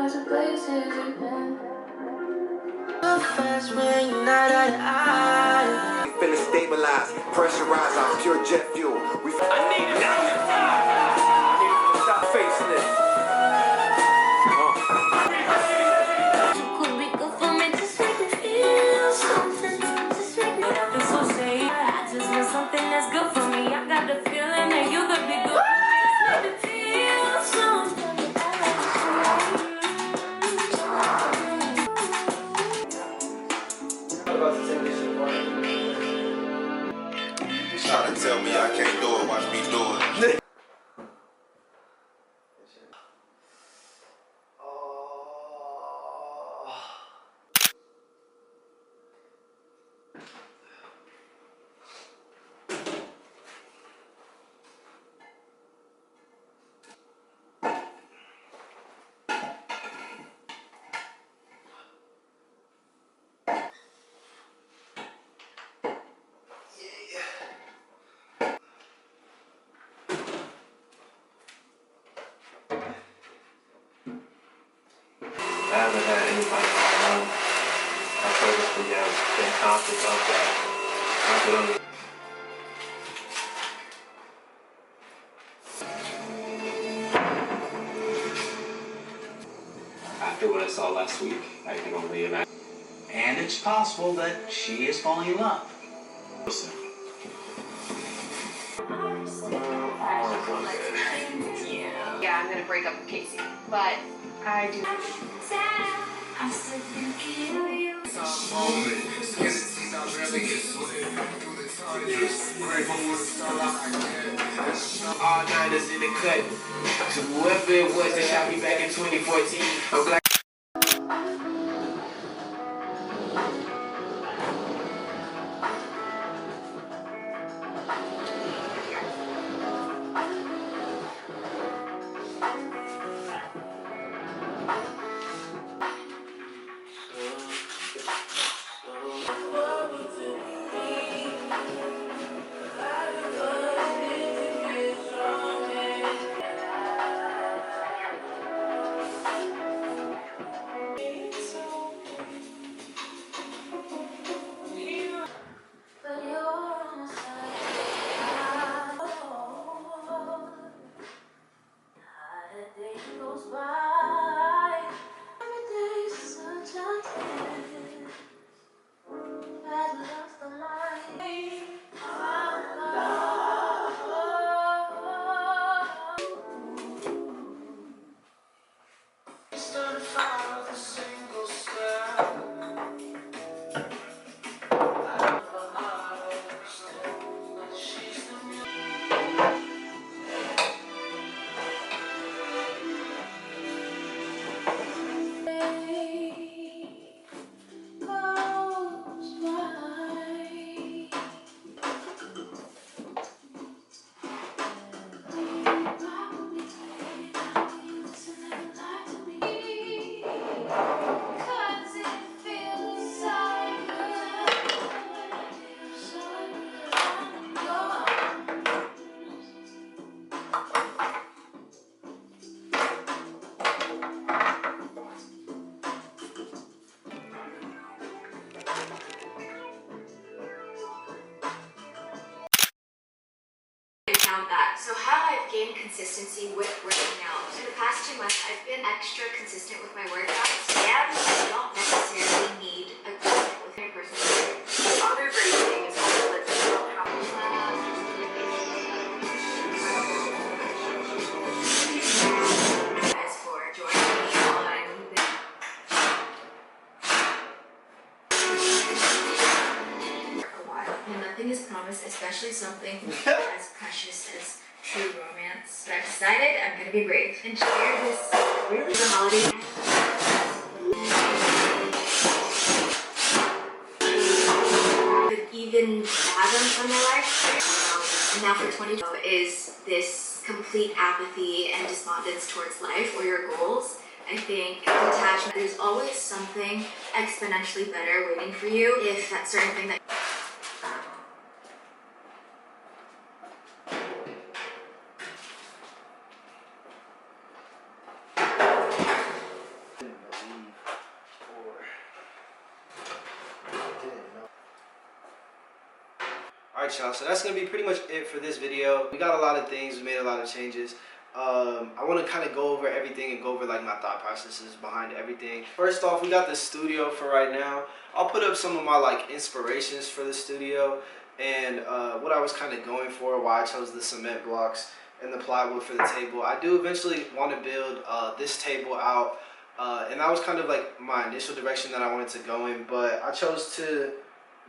stars and places you've been. Fast when you're not at the eye. Feeling stabilized, pressurized off pure jet fuel. I need it now. I need it to stop facing this. You could be good for me, just make me feel something. Just make me feel so safe. I just want something that's good for me. I got the feeling that you could be good. Just make me feel something. Trying to tell me I can't do it, watch me do it. I haven't had anybody around. I purposely have been conscious of that. I could only after what I saw last week, I can only imagine. And it's possible that she is falling in love. Listen. Yeah, I'm gonna break up with Casey, but I do. I'm still thinking of you. All nighters in the cut. So whoever it was that shot me back in 2014, I'm like. But you're on my side. How the day goes by. Every day's such a test. I've lost the line. Found that. So how I've gained consistency with working out. For the past 2 months, I've been extra consistent with my workouts. And I don't necessarily need equipment with my personal training. The other great thing is also that you don't have Guys for joining me on a while. And nothing is promised, especially something as precious as true romance. But I've decided I'm gonna be brave and share this really the holiday. Could even fathom for my life. And now for 2020 is this complete apathy and despondence towards life or your goals. I think detachment, there's always something exponentially better waiting for you if that certain thing that Alright, y'all, so that's going to be pretty much it for this video. We got a lot of things, we made a lot of changes. I want to kind of go over everything and go over like my thought processes behind everything. First off, we got the studio for right now. I'll put up some of my like inspirations for the studio and what I was kind of going for, why I chose the cement blocks and the plywood for the table. I do eventually want to build this table out, and that was kind of like my initial direction that I wanted to go in, but I chose to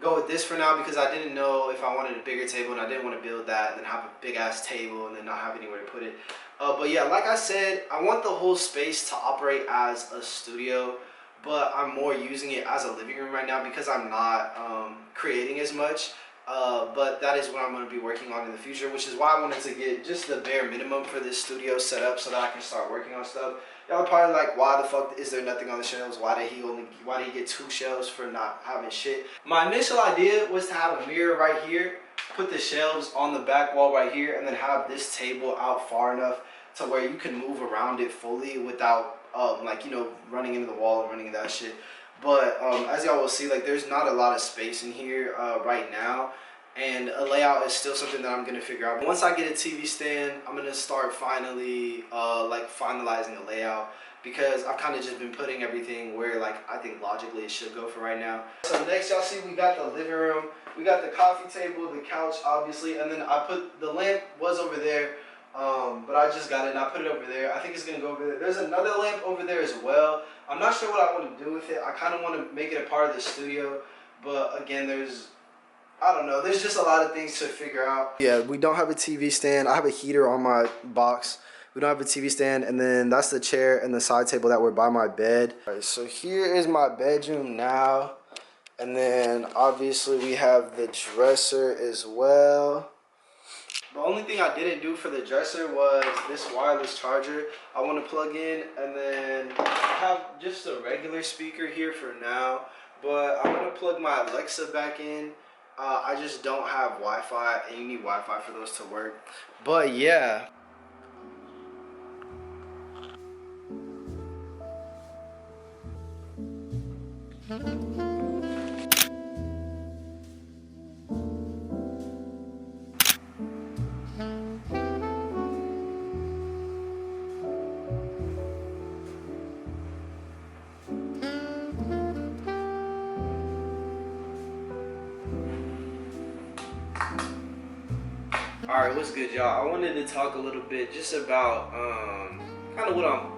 go with this for now because I didn't know if I wanted a bigger table, and I didn't want to build that and then have a big ass table and then not have anywhere to put it. But yeah, like I said, I want the whole space to operate as a studio, but I'm more using it as a living room right now because I'm not creating as much. But that is what I'm going to be working on in the future, which is why I wanted to get just the bare minimum for this studio set up so that I can start working on stuff. Y'all are probably like, why the fuck is there nothing on the shelves? Why did he get 2 shelves for not having shit? My initial idea was to have a mirror right here, put the shelves on the back wall right here, and then have this table out far enough to where you can move around it fully without like, you know, running into the wall and running into that shit. But as y'all will see, like, there's not a lot of space in here right now, and a layout is still something that I'm gonna figure out. But once I get a TV stand, I'm gonna start finally like finalizing a layout, because I've kind of just been putting everything where like I think logically it should go for right now. So next, y'all see we got the living room, we got the coffee table, the couch obviously, and then I put the lamp was over there. But I just got it and I put it over there. I think it's gonna go over there. There's another lamp over there as well. I'm not sure what I want to do with it. I kind of want to make it a part of the studio, but again, I don't know. There's just a lot of things to figure out. Yeah, we don't have a TV stand. I have a heater on my box. We don't have a TV stand, and then that's the chair and the side table that were by my bed. All right, so here is my bedroom now, and then obviously we have the dresser as well. The only thing I didn't do for the dresser was this wireless charger I want to plug in, and then I have just a regular speaker here for now, but I'm going to plug my Alexa back in. I just don't have Wi-Fi, and you need Wi-Fi for those to work. But yeah. Alright, what's good, y'all? I wanted to talk a little bit just about kind of what I'm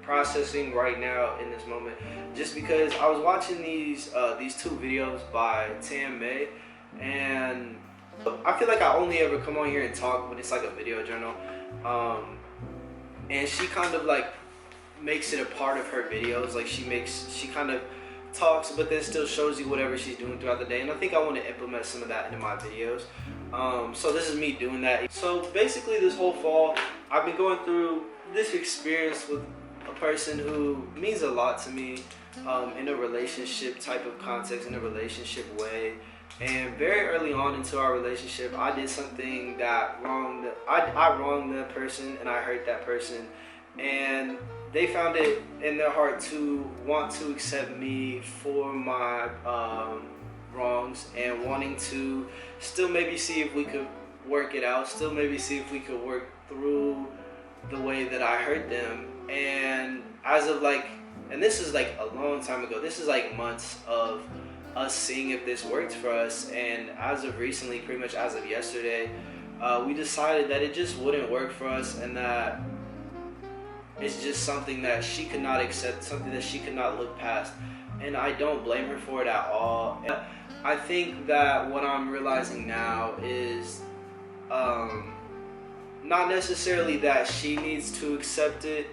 processing right now in this moment, just because I was watching these 2 videos by Tam May, and I feel like I only ever come on here and talk when it's like a video journal, and she kind of like makes it a part of her videos. Like she kind of talks but then still shows you whatever she's doing throughout the day, and I think I want to implement some of that into my videos. So this is me doing that. So basically this whole fall I've been going through this experience with a person who means a lot to me in a relationship type of context, in a relationship way. And very early on into our relationship, I did something that I wronged that person, and I hurt that person, and they found it in their heart to want to accept me for my wrongs, and wanting to still maybe see if we could work it out, still maybe see if we could work through the way that I hurt them. And as of like, and this is like a long time ago, this is like months of us seeing if this worked for us, and as of recently, pretty much as of yesterday, we decided that it just wouldn't work for us, and that it's just something that she could not accept, something that she could not look past, and I don't blame her for it at all. I think that what I'm realizing now is not necessarily that she needs to accept it,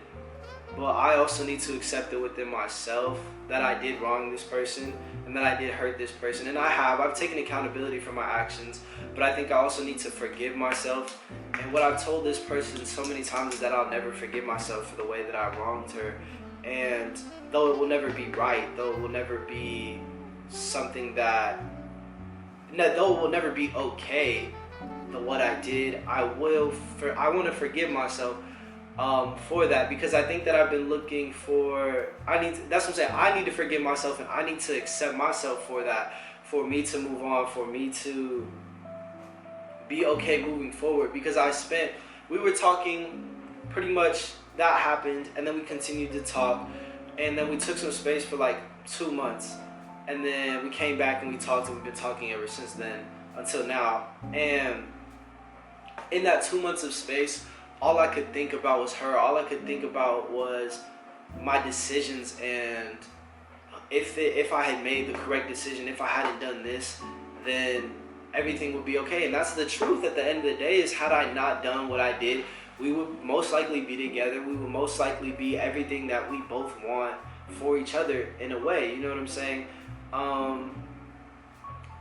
but I also need to accept it within myself, that I did wrong this person and that I did hurt this person. And I've taken accountability for my actions, but I think I also need to forgive myself. And what I've told this person so many times is that I'll never forgive myself for the way that I wronged her. And though it will never be right, though it will never be something that, though it will never be okay, what I did, I want to forgive myself for that, because I think that I've been looking for, that's what I'm saying, I need to forgive myself, and I need to accept myself for that, for me to move on, for me to be okay moving forward, because we were talking pretty much, that happened, and then we continued to talk, and then we took some space for like 2 months, and then we came back and we talked, and we've been talking ever since then until now. And in that 2 months of space, all I could think about was her. All I could think about was my decisions, and if I had made the correct decision, if I hadn't done this, then everything would be okay. And that's the truth at the end of the day, is had I not done what I did, we would most likely be together. We would most likely be everything that we both want for each other in a way, you know what I'm saying?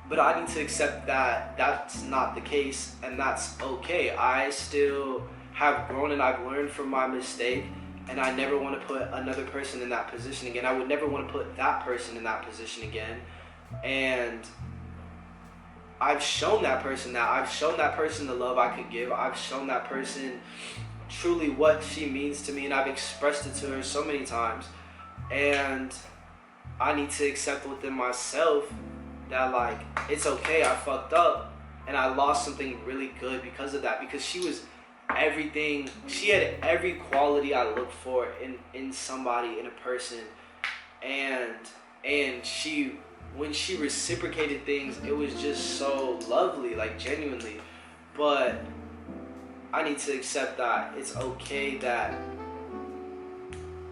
But I need to accept that that's not the case, and that's okay. I still have grown, and I've learned from my mistake, and I never want to put another person in that position again. I would never want to put that person in that position again. And I've shown that person that. I've shown that person the love I could give. I've shown that person truly what she means to me, and I've expressed it to her so many times. And I need to accept within myself that, like, it's okay, I fucked up, and I lost something really good because of that, because she was everything. She had every quality I look for in somebody, in a person. And she, when she reciprocated things, it was just so lovely, like, genuinely. But I need to accept that it's okay that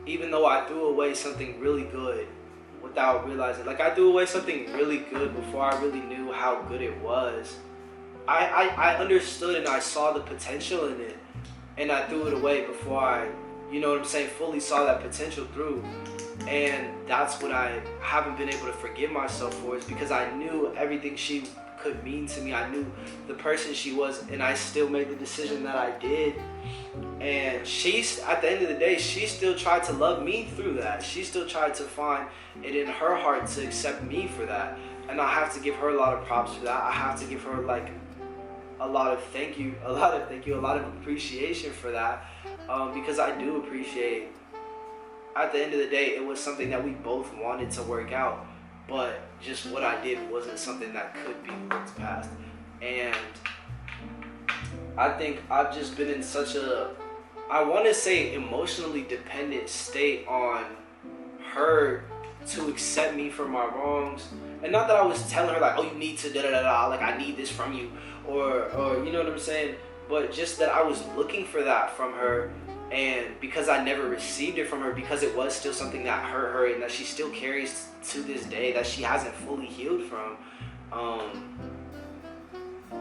even though I threw away something really good without realizing, like, I threw away something really good before I really knew how good it was. I understood and I saw the potential in it, and I threw it away before I, you know what I'm saying, fully saw that potential through. And that's what I haven't been able to forgive myself for, is because I knew everything she could mean to me. I knew the person she was, and I still made the decision that I did. And she's, at the end of the day, she still tried to love me through that. She still tried to find it in her heart to accept me for that. And I have to give her a lot of props for that. I have to give her, like, a lot of appreciation for that, because I do appreciate, at the end of the day, it was something that we both wanted to work out, but just what I did wasn't something that could be looked past. And I think I've just been in such a, I want to say, emotionally dependent state on her to accept me for my wrongs. And not that I was telling her, like, oh, you need to da-da-da-da, like, I need this from you, or you know what I'm saying, but just that I was looking for that from her, and because I never received it from her, because it was still something that hurt her and that she still carries to this day, that she hasn't fully healed from,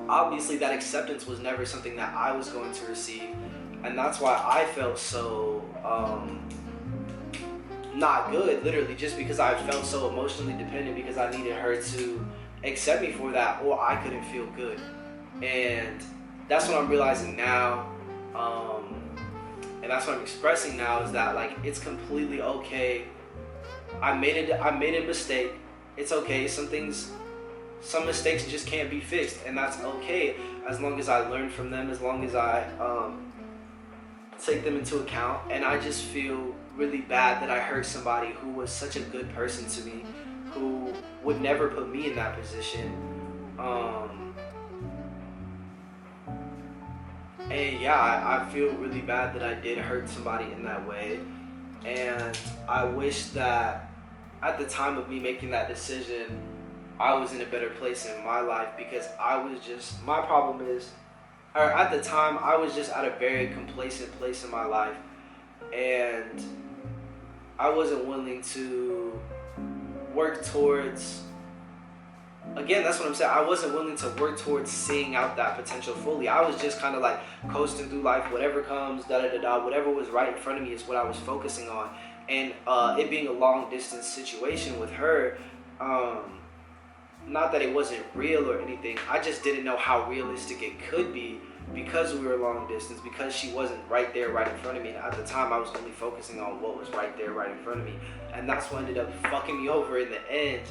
obviously that acceptance was never something that I was going to receive. And that's why I felt so not good, literally, just because I felt so emotionally dependent, because I needed her to accept me for that, or I couldn't feel good. And that's what I'm realizing now, and that's what I'm expressing now, is that, like, it's completely okay. I made a mistake. It's okay. Some mistakes just can't be fixed, and that's okay, as long as I learn from them, as long as I take them into account. And I just feel really bad that I hurt somebody who was such a good person to me, who would never put me in that position. And yeah, I feel really bad that I did hurt somebody in that way. And I wish that at the time of me making that decision, I was in a better place in my life, because I was just, my problem is, or at the time, I was just at a very complacent place in my life, and I wasn't willing to work towards, again, that's what I'm saying, I wasn't willing to work towards seeing out that potential fully. I was just kind of like coasting through life, whatever comes, da-da-da-da, whatever was right in front of me is what I was focusing on. And it being a long distance situation with her, not that it wasn't real or anything, I just didn't know how realistic it could be, because we were long distance, because she wasn't right there, right in front of me. And at the time, I was only focusing on what was right there, right in front of me. And that's what ended up fucking me over in the end.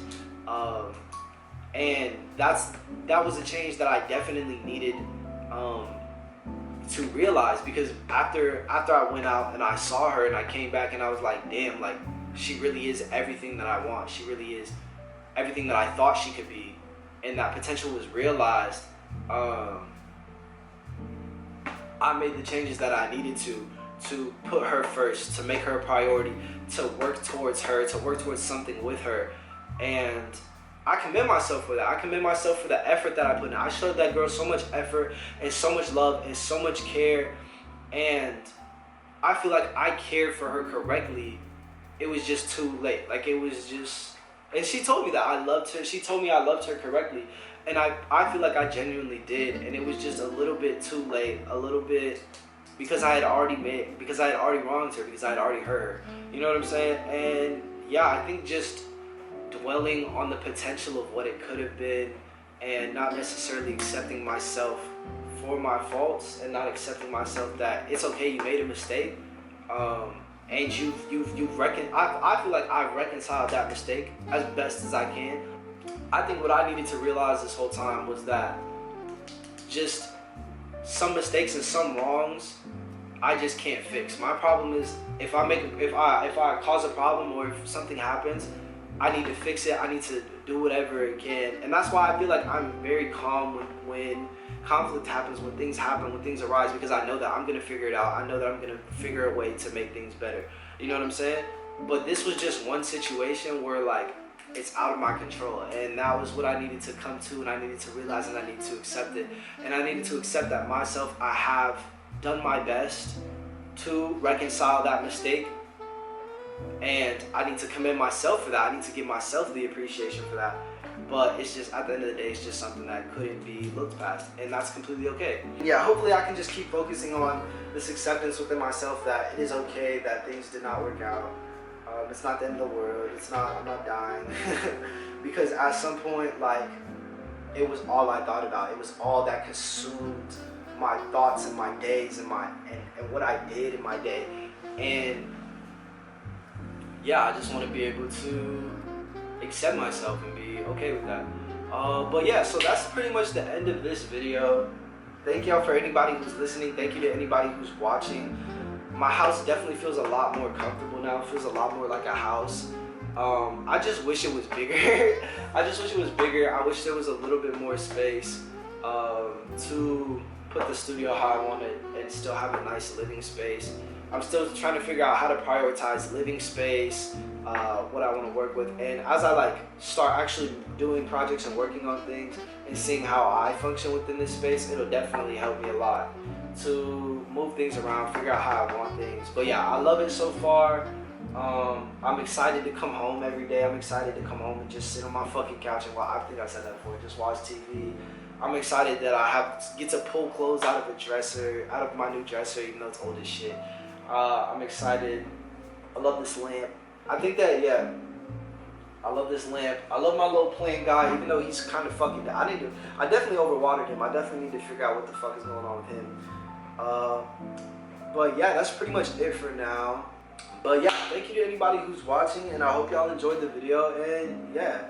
And that was a change that I definitely needed to realize, because after I went out and I saw her and I came back and I was like, damn, like, she really is everything that I want. She really is everything that I thought she could be, and that potential was realized. I made the changes that I needed to put her first, to make her a priority, to work towards her, to work towards something with her. And I commend myself for that. I commend myself for the effort that I put in. I showed that girl so much effort and so much love and so much care. And I feel like I cared for her correctly. It was just too late. Like, it was just... And she told me that I loved her. She told me I loved her correctly. And I feel like I genuinely did. And it was just a little bit too late. A little bit... Because I had already wronged her. Because I had already hurt her. You know what I'm saying? And yeah, I think just dwelling on the potential of what it could have been and not necessarily accepting myself for my faults and not accepting myself that it's okay, you made a mistake, and I feel like I've reconciled that mistake as best as I can. I think what I needed to realize this whole time was that just some mistakes and some wrongs I just can't fix. My problem is if I cause a problem or if something happens, I need to fix it. I need to do whatever it can. And that's why I feel like I'm very calm when conflict happens, when things happen, when things arise, because I know that I'm going to figure it out. I know that I'm going to figure a way to make things better. You know what I'm saying? But this was just one situation where, like, it's out of my control. And that was what I needed to come to, and I needed to realize, and I needed to accept it. And I needed to accept that myself, I have done my best to reconcile that mistake. And I need to commend myself for that. I need to give myself the appreciation for that. But it's just, at the end of the day, it's just something that couldn't be looked past. And that's completely okay. Yeah, hopefully I can just keep focusing on this acceptance within myself that it is okay that things did not work out. It's not the end of the world. I'm not dying. Because at some point, like, it was all I thought about. It was all that consumed my thoughts and my days and what I did in my day. And yeah, I just want to be able to accept myself and be okay with that. But yeah, so that's pretty much the end of this video. Thank y'all for anybody who's listening. Thank you to anybody who's watching. My house definitely feels a lot more comfortable now. It feels a lot more like a house. I just wish it was bigger. I just wish it was bigger. I wish there was a little bit more space to put the studio how I want it and still have a nice living space. I'm still trying to figure out how to prioritize living space, what I want to work with. And as I start actually doing projects and working on things and seeing how I function within this space, it'll definitely help me a lot to move things around, figure out how I want things. But yeah, I love it so far. I'm excited to come home every day. I'm excited to come home and just sit on my fucking couch and I think I said that before, just watch TV. I'm excited that I get to pull clothes out of my new dresser, even though it's old as shit. I'm excited. I love this lamp. I think that, yeah, I love this lamp. I love my little plant guy, even though he's kind of fucking down. I definitely overwatered him. I definitely need to figure out what the fuck is going on with him. But yeah, that's pretty much it for now. But yeah, thank you to anybody who's watching, and I hope y'all enjoyed the video. And yeah.